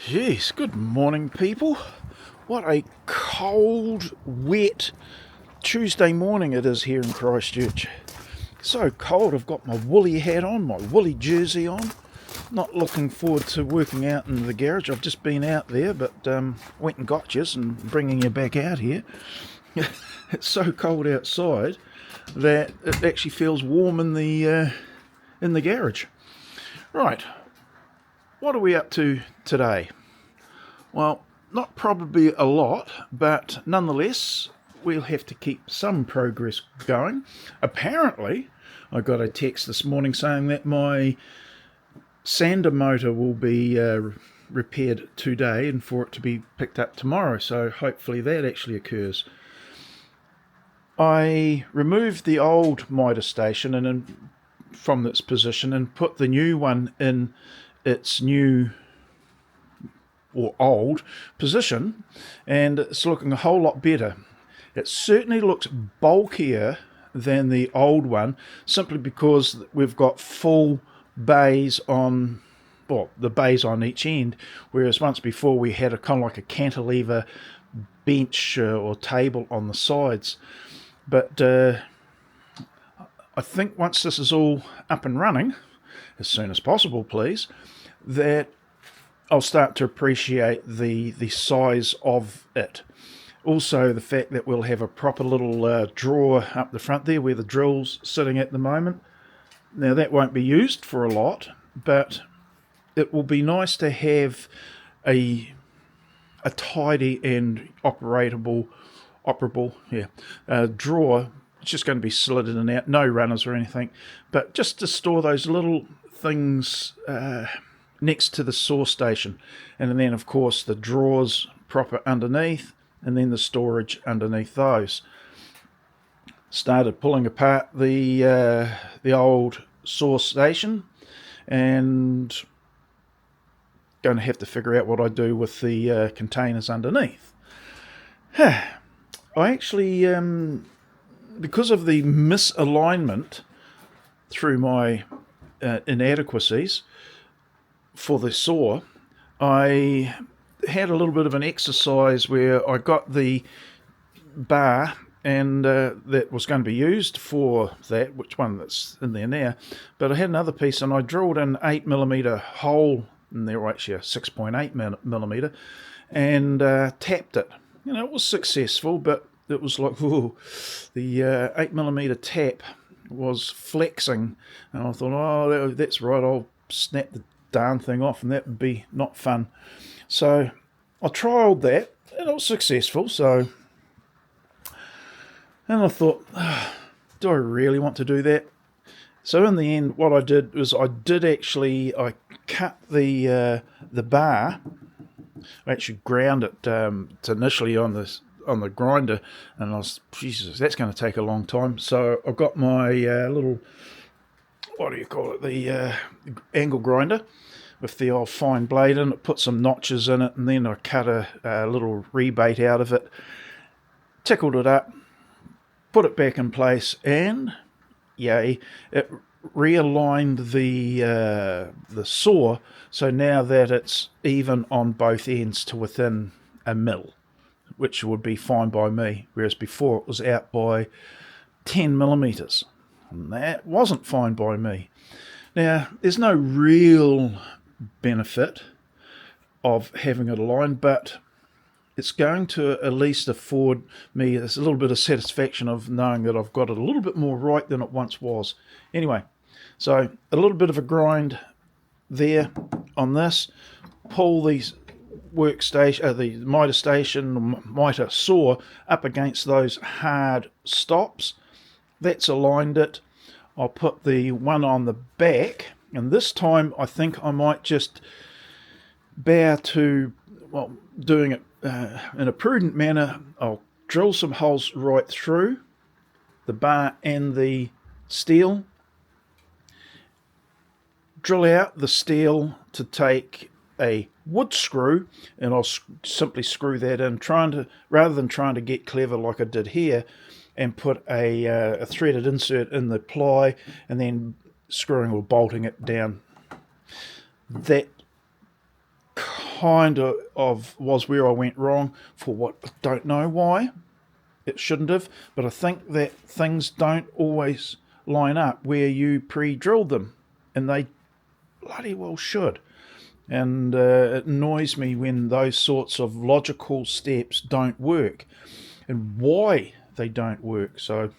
Jeez, good morning, people. What a cold, wet Tuesday morning it is here in Christchurch. So cold, I've got my woolly hat on, my woolly jersey on. Not looking forward to working out in the garage. I've just been out there, but went and got you and bringing you back out here. It's so cold outside that it actually feels warm in the garage. Right, what are we up to today? Well, not probably a lot, but nonetheless, we'll have to keep some progress going. Apparently, I got a text this morning saying that my sander motor will be repaired today and for it to be picked up tomorrow, so hopefully that actually occurs. I removed the old mitre station from its position and put the new one in its new or old position, and it's looking a whole lot better. It certainly looks bulkier than the old one, simply because we've got full bays on, well, the bays on each end, whereas once before we had a kind of like a cantilever bench or table on the sides. But I think once this is all up and running, as soon as possible please, that I'll start to appreciate the size of it. Also, the fact that we'll have a proper little drawer up the front there where the drill's sitting at the moment. Now, that won't be used for a lot, but it will be nice to have a tidy and operable drawer. It's just going to be slid in and out, no runners or anything, but just to store those little things next to the saw station, and then of course the drawers proper underneath, and then the storage underneath those. Started pulling apart the old saw station, and going to have to figure out what I do with the containers underneath. I actually, because of the misalignment through my inadequacies for the saw, I had a little bit of an exercise where I got the bar, and that was going to be used for that, which one that's in there now, but I had another piece and I drilled an 8mm hole in there, or actually a 6.8mm, and tapped it. It was successful, but it was like, ooh, the 8mm tap was flexing, and I thought, oh, that's right, I'll snap the darn thing off, and that would be not fun. So I trialled that, and it was successful. And I thought, do I really want to do that? So in the end, what I did was I cut the bar. I actually ground it initially on the grinder, and I was, Jesus, that's going to take a long time. So I've got my little, what do you call it, the angle grinder with the old fine blade in it, put some notches in it, and then I cut a little rebate out of it, tickled it up, put it back in place, and yay, it realigned the saw, so now that it's even on both ends to within a mil, which would be fine by me, whereas before it was out by 10mm, and that wasn't fine by me. Now, there's no real benefit of having it aligned, but it's going to at least afford me a little bit of satisfaction of knowing that I've got it a little bit more right than it once was. Anyway, so a little bit of a grind there on this, pull these the mitre saw up against those hard stops. That's aligned it. I'll put the one on the back, and this time I think I might just bow to, well, doing it in a prudent manner. I'll drill some holes right through the bar and the steel, drill out the steel to take a wood screw, and I'll simply screw that in, rather than trying to get clever like I did here and put a threaded insert in the ply and then screwing or bolting it down. That kind of was where I went wrong for what I don't know why. It shouldn't have, but I think that things don't always line up where you pre-drilled them, and they bloody well should. And it annoys me when those sorts of logical steps don't work, and why they don't work. So,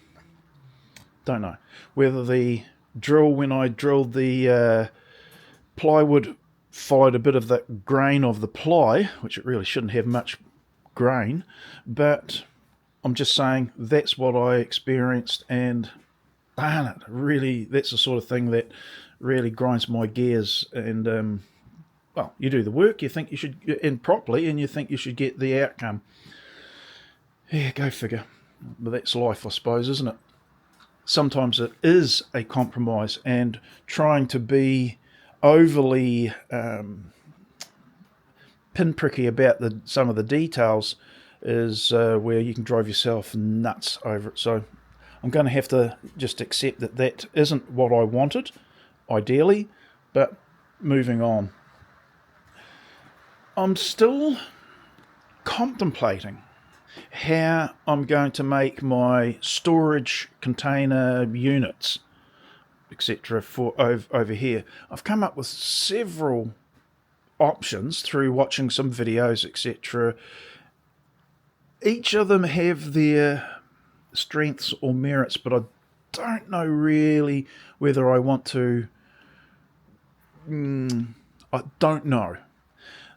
don't know whether the drill, when I drilled the plywood, followed a bit of the grain of the ply, which it really shouldn't have much grain, but I'm just saying that's what I experienced, and darn it, really, that's the sort of thing that really grinds my gears. And well, you do the work, you think you should, and properly, and you think you should get the outcome. Yeah, go figure. But that's life, I suppose, isn't it? Sometimes it is a compromise, and trying to be overly pinpricky about some of the details is where you can drive yourself nuts over it. So I'm going to have to just accept that that isn't what I wanted, ideally, but moving on. I'm still contemplating how I'm going to make my storage container units, etc. for over here. I've come up with several options through watching some videos, etc. Each of them have their strengths or merits, but I don't know really whether I want to. I don't know.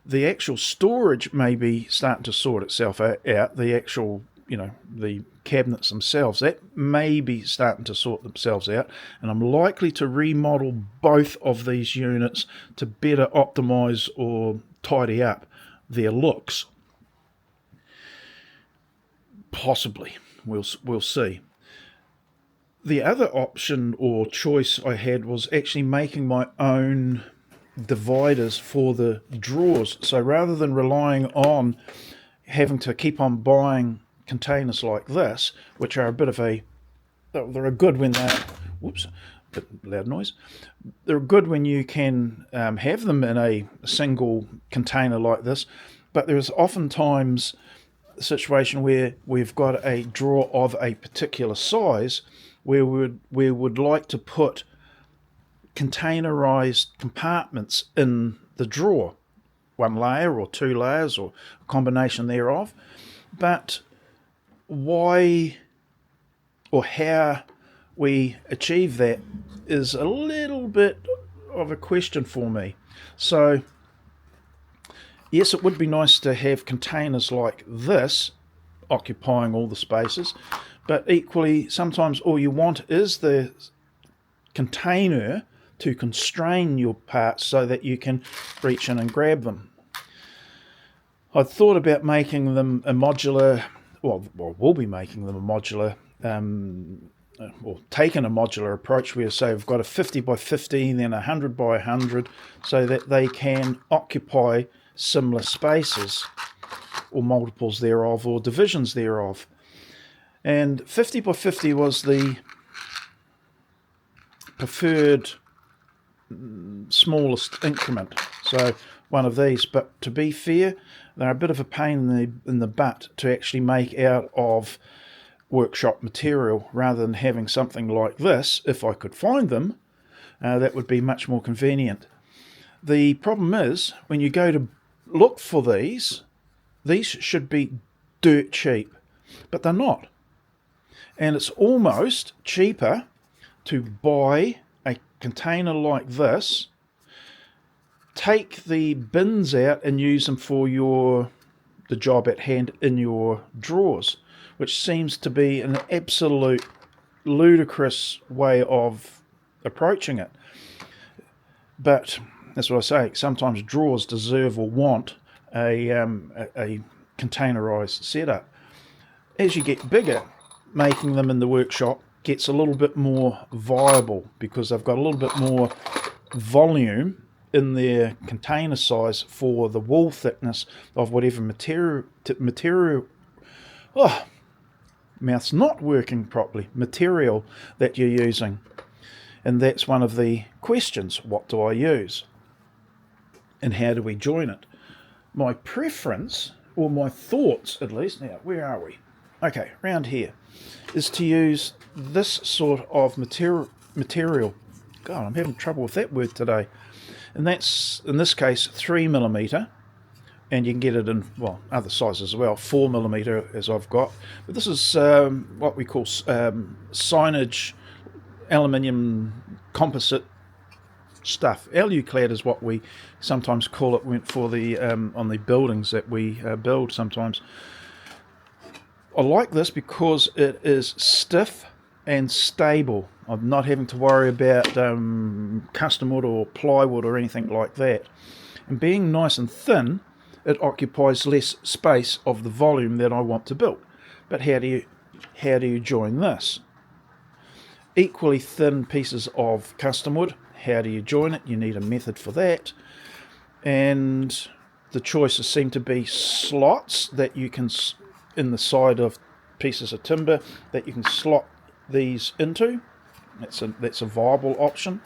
The actual storage may be starting to sort itself out. The actual, the cabinets themselves, that may be starting to sort themselves out. And I'm likely to remodel both of these units to better optimize or tidy up their looks. Possibly. We'll see. The other option or choice I had was actually making my own dividers for the drawers. So rather than relying on having to keep on buying containers like this, which are a bit of they're good when they're, bit loud noise. They're good when you can have them in a single container like this, but there's oftentimes a situation where we've got a drawer of a particular size where we would like to put containerized compartments in the drawer, one layer or two layers or a combination thereof. But why or how we achieve that is a little bit of a question for me. So yes, it would be nice to have containers like this occupying all the spaces, but equally sometimes all you want is the container to constrain your parts so that you can reach in and grab them. I thought about making them a modular, we'll be making them a modular, or taking a modular approach where, say, we've got a 50 by 50 and then a 100 by 100 so that they can occupy similar spaces or multiples thereof or divisions thereof. And 50 by 50 was the preferred smallest increment, so one of these. But to be fair, they're a bit of a pain in the butt to actually make out of workshop material. Rather than having something like this, if I could find them, that would be much more convenient. The problem is when you go to look for these should be dirt cheap, but they're not. And it's almost cheaper to buy a container like this, take the bins out and use them for the job at hand in your drawers, which seems to be an absolute ludicrous way of approaching it. But that's what I say, sometimes drawers deserve or want a containerized setup. As you get bigger, making them in the workshop gets a little bit more viable because they've got a little bit more volume in their container size for the wall thickness of whatever material mouth's not working properly, material that you're using. And that's one of the questions. What do I use? And how do we join it? my preference, or my thoughts at least, now where are we? Okay, around here, is to use this sort of material. God, I'm having trouble with that word today. And that's, in this case, 3mm, and you can get it in, well, other sizes as well, 4mm as I've got. But this is what we call signage aluminium composite stuff. Aluclad is what we sometimes call it for the on the buildings that we build sometimes. I like this because it is stiff and stable. I'm not having to worry about custom wood or plywood or anything like that. And being nice and thin, it occupies less space of the volume that I want to build. But how do you join this? Equally thin pieces of custom wood. How do you join it? You need a method for that. And the choices seem to be slots that you can, in the side of pieces of timber, that you can slot these into. That's a viable option.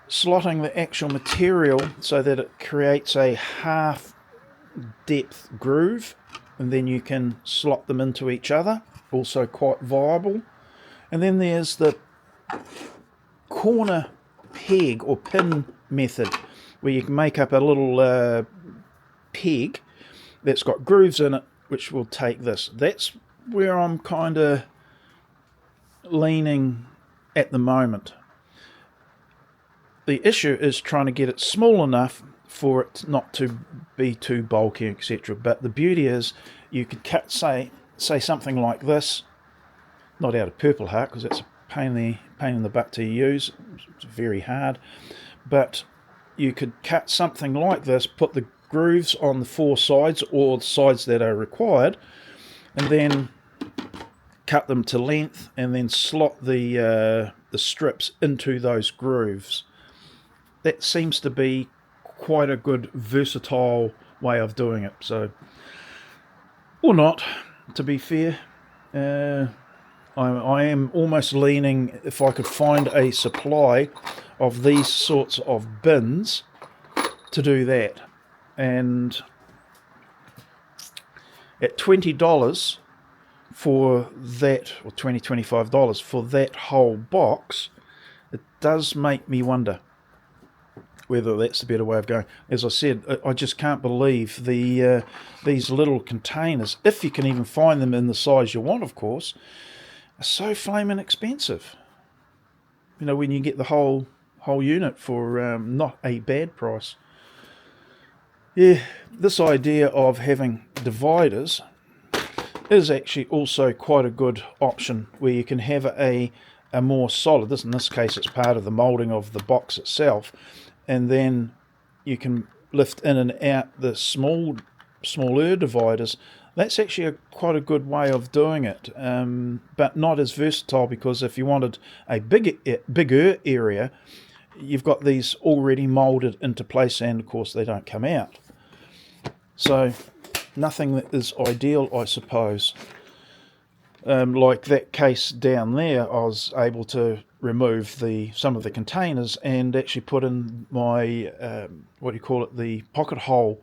Slotting the actual material so that it creates a half depth groove, and then you can slot them into each other, also quite viable. And then there's the corner peg or pin method, where you can make up a little peg that's got grooves in it, which will take this. That's where I'm kind of leaning at the moment. The issue is trying to get it small enough for it not to be too bulky, etc. But the beauty is you could cut, say something like this, not out of Purple Heart because that's a pain in the butt to use. It's very hard. But you could cut something like this, put the grooves on the four sides or the sides that are required, and then cut them to length, and then slot the strips into those grooves. That seems to be quite a good versatile way of doing it. So, or not, to be fair. I am almost leaning, if I could find a supply of these sorts of bins, to do that. And at $20 for that, or $25 for that whole box, it does make me wonder whether that's the better way of going. As I said, I just can't believe these little containers, if you can even find them in the size you want, of course, are so flaming expensive. You know, when you get the whole unit for not a bad price. Yeah, this idea of having dividers is actually also quite a good option, where you can have a more solid, in this case it's part of the moulding of the box itself, and then you can lift in and out the smaller dividers. That's actually quite a good way of doing it, but not as versatile, because if you wanted a bigger area, you've got these already moulded into place, and of course they don't come out. So nothing that is ideal, I suppose. Like that case down there, I was able to remove some of the containers and actually put in my the pocket hole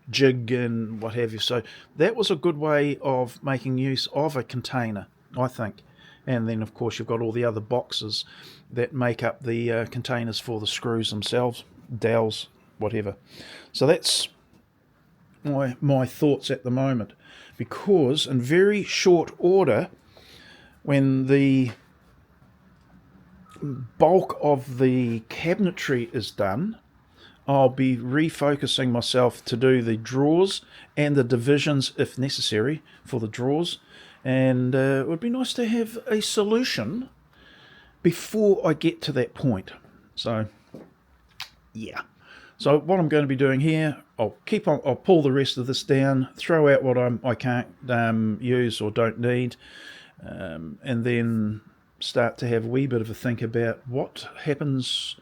jig and what have you. So that was a good way of making use of a container, I think. And then of course you've got all the other boxes that make up the containers for the screws themselves, dowels, whatever. So that's my thoughts at the moment, because in very short order, when the bulk of the cabinetry is done, I'll be refocusing myself to do the drawers and the divisions if necessary for the drawers, and it would be nice to have a solution before I get to that point. So yeah, so what I'm going to be doing here, I'll pull the rest of this down, throw out what I can't use or don't need, and then start to have a wee bit of a think about what happens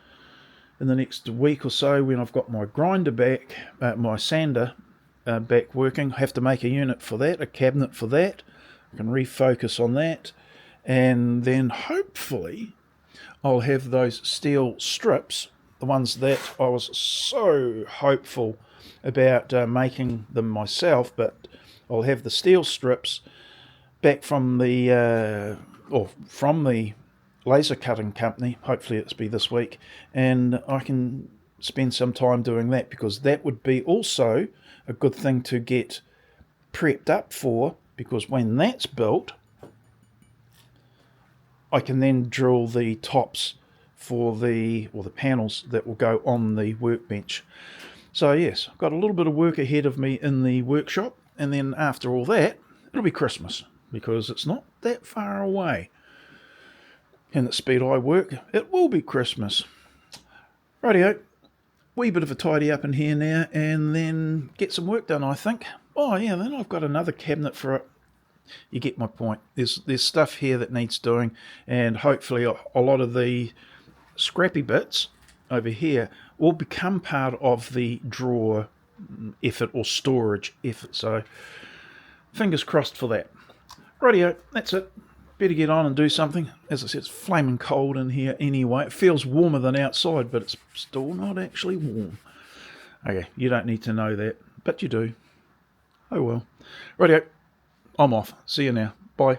in the next week or so when I've got my grinder back, my sander back working. I have to make a unit for that, a cabinet for that. I can refocus on that, and then hopefully I'll have those steel strips the ones that I was so hopeful about making them myself, but I'll have the steel strips back from the laser cutting company. Hopefully it's be this week, and I can spend some time doing that, because that would be also a good thing to get prepped up for, because when that's built I can then drill the tops for the panels that will go on the workbench. So yes, I've got a little bit of work ahead of me in the workshop, and then after all that it'll be Christmas, because it's not that far away. And at the speed I work, it will be Christmas. Rightio, wee bit of a tidy up in here now, and then get some work done, I think. Oh yeah, then I've got another cabinet for it. You get my point. There's stuff here that needs doing, and hopefully a lot of the scrappy bits over here will become part of the drawer effort or storage effort. So fingers crossed for that. Rightio, that's it. Better get on and do something. As I said, it's flaming cold in here anyway. It feels warmer than outside, but it's still not actually warm. Okay, you don't need to know that, but you do. Oh well. Rightio, I'm off. See you now. Bye.